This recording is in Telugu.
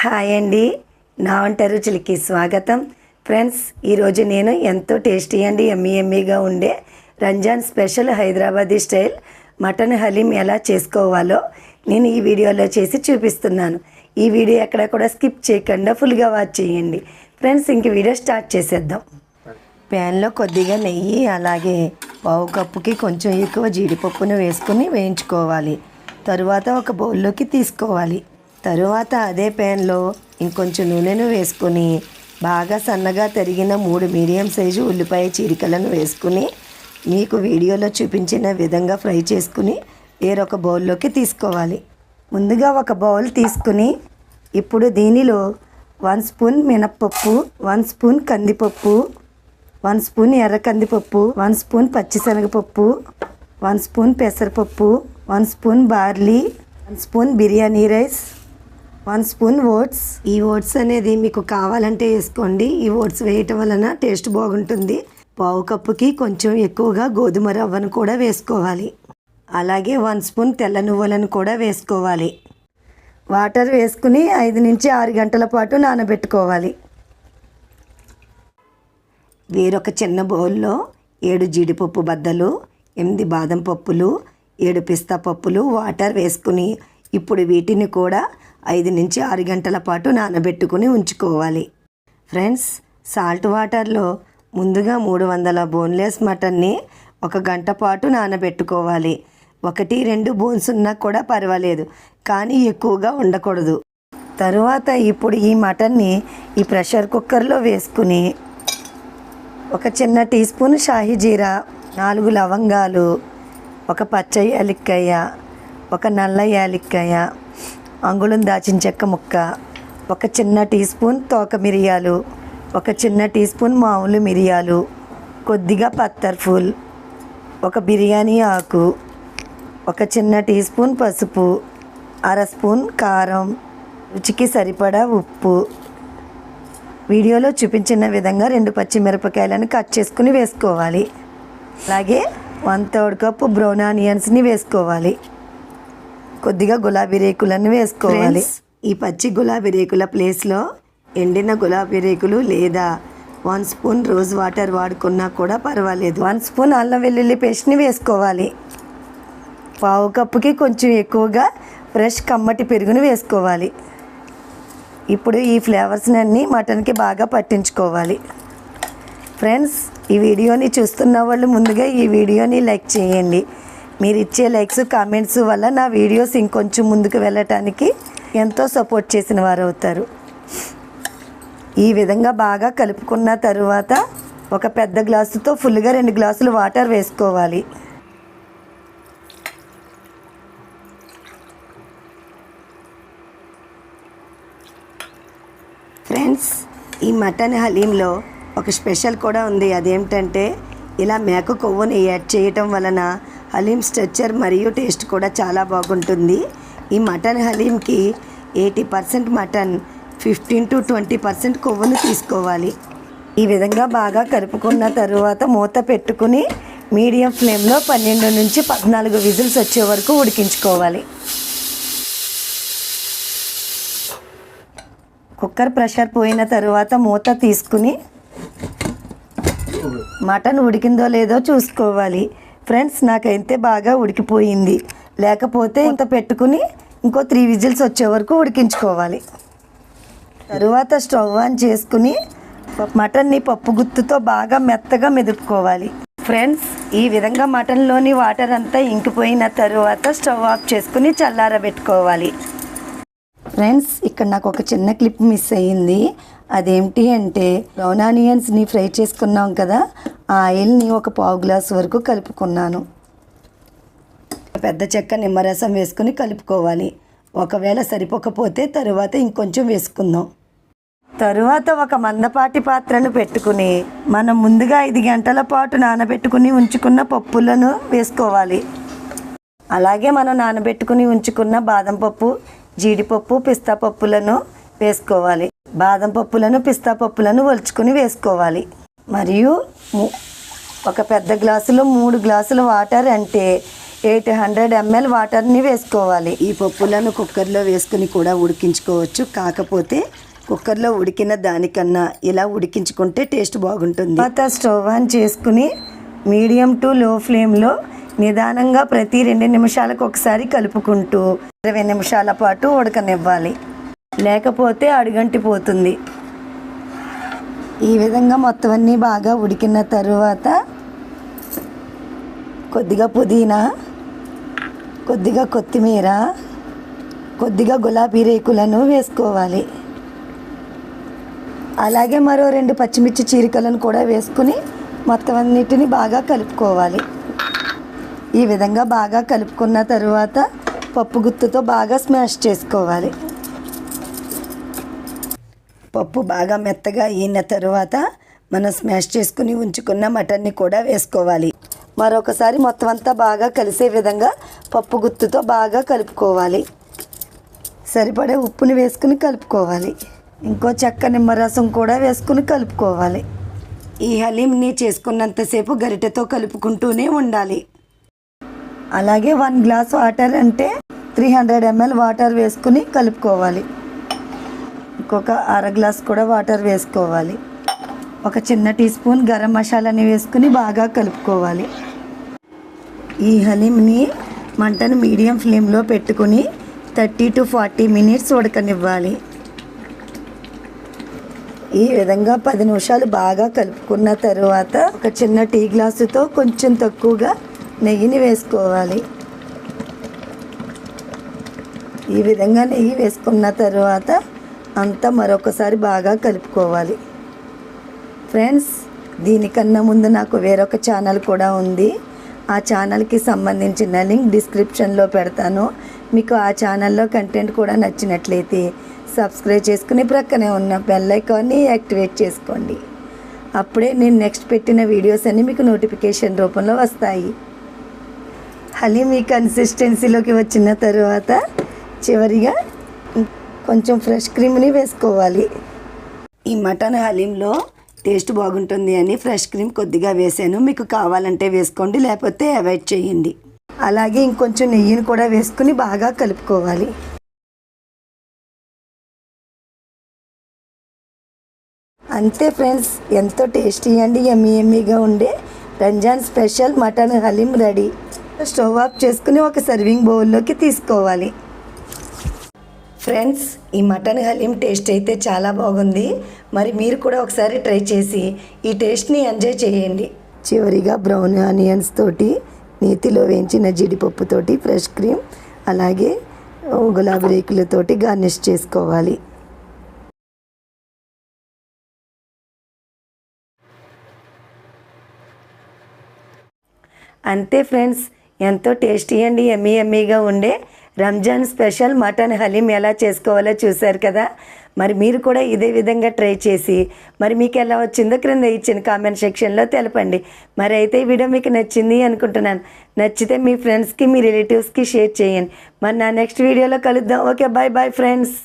హాయ్ అండి, నా వంట రుచులకి స్వాగతం. ఫ్రెండ్స్, ఈరోజు నేను ఎంతో టేస్టీ అండి యమ్మీగా ఉండే Ramzan special Hyderabadi style mutton haleem ఎలా చేసుకోవాలో నేను ఈ వీడియోలో చేసి చూపిస్తున్నాను. ఈ వీడియో ఎక్కడ కూడా స్కిప్ చేయకుండా ఫుల్గా వాచ్ చేయండి. ఫ్రెండ్స్, ఇంక వీడియో స్టార్ట్ చేసేద్దాం. ప్యాన్లో కొద్దిగా నెయ్యి, అలాగే పావు కప్పుకి కొంచెం ఎక్కువ జీడిపప్పును వేసుకుని వేయించుకోవాలి. తరువాత ఒక బౌల్లోకి తీసుకోవాలి. తరువాత అదే ప్యాన్లో ఇంకొంచెం నూనెను వేసుకొని బాగా సన్నగా తరిగిన 3 మీడియం సైజు ఉల్లిపాయ చీలికలను వేసుకుని మీకు వీడియోలో చూపించిన విధంగా ఫ్రై చేసుకుని వేరొక బౌల్లోకి తీసుకోవాలి. ముందుగా ఒక బౌల్ తీసుకుని ఇప్పుడు దీనిలో 1 స్పూన్ మినప్పప్పు, 1 స్పూన్ కందిపప్పు, 1 స్పూన్ ఎర్ర కందిపప్పు, 1 స్పూన్ పచ్చిశనగపప్పు, 1 స్పూన్ పెసరపప్పు, 1 spoon barley, 1 spoon biryani rice, 1 spoon oats. ఈ ఓట్స్ అనేది మీకు కావాలంటే వేసుకోండి. ఈ ఓట్స్ వేయటం వలన టేస్ట్ బాగుంటుంది. పావు కప్పుకి కొంచెం ఎక్కువగా గోధుమ రవ్వను కూడా వేసుకోవాలి. అలాగే 1 స్పూన్ తెల్ల నువ్వులను కూడా వేసుకోవాలి. వాటర్ వేసుకుని 5 నుంచి 6 గంటల పాటు నానబెట్టుకోవాలి. వేరొక చిన్న బౌల్లో 7 జీడిపప్పు బద్దలు, 8 బాదం పప్పులు, 7 పిస్తా పప్పులు వాటర్ వేసుకుని ఇప్పుడు వీటిని కూడా 5 నుంచి 6 గంటల పాటు నానబెట్టుకుని ఉంచుకోవాలి. ఫ్రెండ్స్, సాల్ట్ వాటర్లో ముందుగా 300 బోన్లెస్ మటన్ని 1 గంట పాటు నానబెట్టుకోవాలి. 1-2 బోన్స్ ఉన్నా కూడా పర్వాలేదు, కానీ ఎక్కువగా ఉండకూడదు. తరువాత ఇప్పుడు ఈ మటన్ని ఈ ప్రెషర్ కుక్కర్లో వేసుకుని ఒక చిన్న టీ స్పూన్ షాహీ జీరా, 4 లవంగాలు, 1 పచ్చ యాలక్కాయ, 1 నల్ల యాలక్కాయ, అంగుళం దాచిన చెక్క ముక్క, 1 చిన్న టీ స్పూన్ తోక మిరియాలు, 1 చిన్న టీ స్పూన్ మామూలు మిరియాలు, కొద్దిగా పత్తర్ఫూల్, 1 బిర్యానీ ఆకు, 1 చిన్న టీ స్పూన్ పసుపు, 1/2 స్పూన్ కారం, రుచికి సరిపడా ఉప్పు. వీడియోలో చూపించిన విధంగా 2 పచ్చిమిరపకాయలను కట్ చేసుకుని వేసుకోవాలి. అలాగే 1/3 కప్పు బ్రౌన్ ఆనియన్స్ని వేసుకోవాలి. కొద్దిగా గులాబీ రేకులను వేసుకోవాలి. ఈ పచ్చి గులాబీ రేకుల ప్లేస్లో ఎండిన గులాబీ రేకులు లేదా 1 స్పూన్ రోజ్ వాటర్ వాడుకున్నా కూడా పర్వాలేదు. 1 స్పూన్ అల్లం వెల్లుల్లి పేస్ట్ని వేసుకోవాలి. పావు కప్పుకి కొంచెం ఎక్కువగా ఫ్రెష్ కమ్మటి పెరుగుని వేసుకోవాలి. ఇప్పుడు ఈ ఫ్లేవర్స్ని అన్నీ మటన్కి బాగా పట్టించుకోవాలి. ఫ్రెండ్స్, ఈ వీడియోని చూస్తున్న వాళ్ళు ముందుగా ఈ వీడియోని లైక్ చేయండి. మీరు ఇచ్చే లైక్స్, కామెంట్స్ వల్ల నా వీడియోస్ ఇంకొంచెం ముందుకు వెళ్ళటానికి ఎంతో సపోర్ట్ చేసిన వారు అవుతారు. ఈ విధంగా బాగా కలుపుకున్న తరువాత ఒక పెద్ద గ్లాసుతో ఫుల్గా 2 గ్లాసులు వాటర్ వేసుకోవాలి. ఫ్రెండ్స్, ఈ మటన్ హలీంలో ఒక స్పెషల్ కూడా ఉంది. అదేమిటంటే ఇలా మేక కొవ్వుని యాడ్ చేయటం వలన హలీం స్ట్రక్చర్ మరియు టేస్ట్ కూడా చాలా బాగుంటుంది. ఈ మటన్ హలీంకి 80% మటన్, 15 to 20% కొవ్వును తీసుకోవాలి. ఈ విధంగా బాగా కలుపుకున్న తరువాత మూత పెట్టుకుని మీడియం ఫ్లేమ్లో 12 నుంచి 14 విజిల్స్ వచ్చే వరకు ఉడికించుకోవాలి. కుక్కర్ ప్రెషర్ పోయిన తరువాత మూత తీసుకుని మటన్ ఉడికిందో లేదో చూసుకోవాలి. ఫ్రెండ్స్, నాకైతే బాగా ఉడికిపోయింది. లేకపోతే ఇంత పెట్టుకుని ఇంకో 3 విజిల్స్ వచ్చే వరకు ఉడికించుకోవాలి. తరువాత స్టవ్ ఆన్ చేసుకుని మటన్ని పప్పు గుత్తుతో బాగా మెత్తగా మెదుపుకోవాలి. ఫ్రెండ్స్, ఈ విధంగా మటన్లోని వాటర్ అంతా ఇంకిపోయిన తరువాత స్టవ్ ఆఫ్ చేసుకుని చల్లారబెట్టుకోవాలి. ఫ్రెండ్స్, ఇక్కడ నాకు ఒక చిన్న క్లిప్ మిస్ అయ్యింది. అదేంటి అంటే బ్రౌన్ ఆనియన్స్ని ఫ్రై చేసుకున్నాం కదా, ఆ ఆయిల్ని ఒక పావు గ్లాస్ వరకు కలుపుకున్నాను. పెద్ద చెక్క నిమ్మరసం వేసుకుని కలుపుకోవాలి. ఒకవేళ సరిపోకపోతే తరువాత ఇంకొంచెం వేసుకుందాం. తరువాత ఒక మందపాటి పాత్రను పెట్టుకుని మనం ముందుగా 5 గంటల పాటు నానబెట్టుకుని ఉంచుకున్న పప్పులను వేసుకోవాలి. అలాగే మనం నానబెట్టుకుని ఉంచుకున్న బాదం పప్పు, జీడిపప్పు, పిస్తా పప్పులను వేసుకోవాలి. బాదం పప్పులను, పిస్తా పప్పులను ఒలుచుకుని వేసుకోవాలి. మరియు ఒక పెద్ద గ్లాసులో 3 గ్లాసుల వాటర్, అంటే 800 ml వాటర్ని వేసుకోవాలి. ఈ పప్పులను కుక్కర్లో వేసుకుని కూడా ఉడికించుకోవచ్చు. కాకపోతే కుక్కర్లో ఉడికిన దానికన్నా ఇలా ఉడికించుకుంటే టేస్ట్ బాగుంటుంది. తర్వాత స్టవ్ ఆన్ చేసుకుని మీడియం టు లో ఫ్లేమ్లో నిదానంగా ప్రతి 2 నిమిషాలకు ఒకసారి కలుపుకుంటూ 20 నిమిషాల పాటు ఉడకనివ్వాలి. లేకపోతే అడుగంటిపోతుంది. ఈ విధంగా మొత్తం అన్నీ బాగా ఉడికిన తరువాత కొద్దిగా పుదీనా, కొద్దిగా కొత్తిమీర, కొద్దిగా గులాబీ రేకులను వేసుకోవాలి. అలాగే మరో 2 పచ్చిమిర్చి చీరికలను కూడా వేసుకుని మొత్తం అన్నిటిని బాగా కలుపుకోవాలి. ఈ విధంగా బాగా కలుపుకున్న తరువాత పప్పు గుత్తుతో బాగా స్మాష్ చేసుకోవాలి. పప్పు బాగా మెత్తగా అయిన తరువాత మనం స్మాష్ చేసుకుని ఉంచుకున్న మటన్ని కూడా వేసుకోవాలి. మరొకసారి మొత్తం అంతా బాగా కలిసే విధంగా పప్పు గుత్తుతో బాగా కలుపుకోవాలి. సరిపడే ఉప్పుని వేసుకుని కలుపుకోవాలి. ఇంకో చెక్క నిమ్మరసం కూడా వేసుకుని కలుపుకోవాలి. ఈ హలీంని చేసుకున్నంతసేపు గరిటెతో కలుపుకుంటూనే ఉండాలి. అలాగే 1 గ్లాస్ వాటర్ అంటే 300 ml వాటర్ వేసుకుని కలుపుకోవాలి. ఇంకొక అర గ్లాస్ కూడా వాటర్ వేసుకోవాలి. ఒక చిన్న టీ స్పూన్ గరం మసాలాని వేసుకుని బాగా కలుపుకోవాలి. ఈ హలీంని మంటను మీడియం ఫ్లేమ్లో పెట్టుకుని 30 to 40 మినిట్స్ ఉడకనివ్వాలి. ఈ విధంగా 10 నిమిషాలు బాగా కలుపుకున్న తరువాత ఒక చిన్న టీ గ్లాసుతో కొంచెం తక్కువగా నెయ్యిని వేసుకోవాలి. ఈ విధంగా నెయ్యి వేసుకున్న తరువాత అంతా మరొకసారి బాగా కలుపుకోవాలి. ఫ్రెండ్స్, దీనికన్నా ముందు నాకు వేరొక ఛానల్ కూడా ఉంది. ఆ ఛానల్కి సంబంధించిన లింక్ డిస్క్రిప్షన్లో పెడతాను. మీకు ఆ ఛానల్లో కంటెంట్ కూడా నచ్చినట్లయితే సబ్స్క్రైబ్ చేసుకుని ప్రక్కనే ఉన్న బెల్ ఐకాన్ని యాక్టివేట్ చేసుకోండి. అప్పుడే నేను నెక్స్ట్ పెట్టిన వీడియోస్ అన్నీ మీకు నోటిఫికేషన్ రూపంలో వస్తాయి. హలీం ఈ కన్సిస్టెన్సీలోకి వచ్చిన తర్వాత చివరిగా కొంచెం ఫ్రెష్ క్రీమ్ని వేసుకోవాలి. ఈ మటన్ హలీంలో టేస్ట్ బాగుంటుంది అని ఫ్రెష్ క్రీమ్ కొద్దిగా వేసాను. మీకు కావాలంటే వేసుకోండి, లేకపోతే అవాయిడ్ చేయండి. అలాగే ఇంకొంచెం నెయ్యిని కూడా వేసుకుని బాగా కలుపుకోవాలి. అంతే ఫ్రెండ్స్, ఎంతో టేస్టీ అండ్ యమ్మీగా ఉండే Ramzan special mutton haleem ready. Stove off చేసుకుని ఒక సర్వింగ్ బౌల్లోకి తీసుకోవాలి. ఫ్రెండ్స్, ఈ మటన్ హలీం టేస్ట్ అయితే చాలా బాగుంది. మరి మీరు కూడా ఒకసారి ట్రై చేసి ఈ టేస్ట్ని ఎంజాయ్ చేయండి. చివరిగా బ్రౌన్ ఆనియన్స్ తోటి, నేతిలో వేయించిన జీడిపప్పుతోటి, ఫ్రెష్ క్రీమ్, అలాగే గులాబీ రేకులతోటి గార్నిష్ చేసుకోవాలి. అంతే ఫ్రెండ్స్, ఎంతో టేస్టీ అండ్ యమ్మీగా ఉండే రంజాన్ స్పెషల్ మటన్ హలీం ఎలా చేసుకోవాలో చూశారు కదా. మరి మీరు కూడా ఇదే విధంగా ట్రై చేసి మరి మీకు ఎలా వచ్చిందో క్రింద ఇచ్చిన కామెంట్ సెక్షన్లో తెలపండి. మరి అయితే ఈ వీడియో మీకు నచ్చింది అనుకుంటున్నాను. నచ్చితే మీ ఫ్రెండ్స్కి, మీ రిలేటివ్స్కి షేర్ చేయండి. మరి నా నెక్స్ట్ వీడియోలో కలుద్దాం. Okay, bye friends.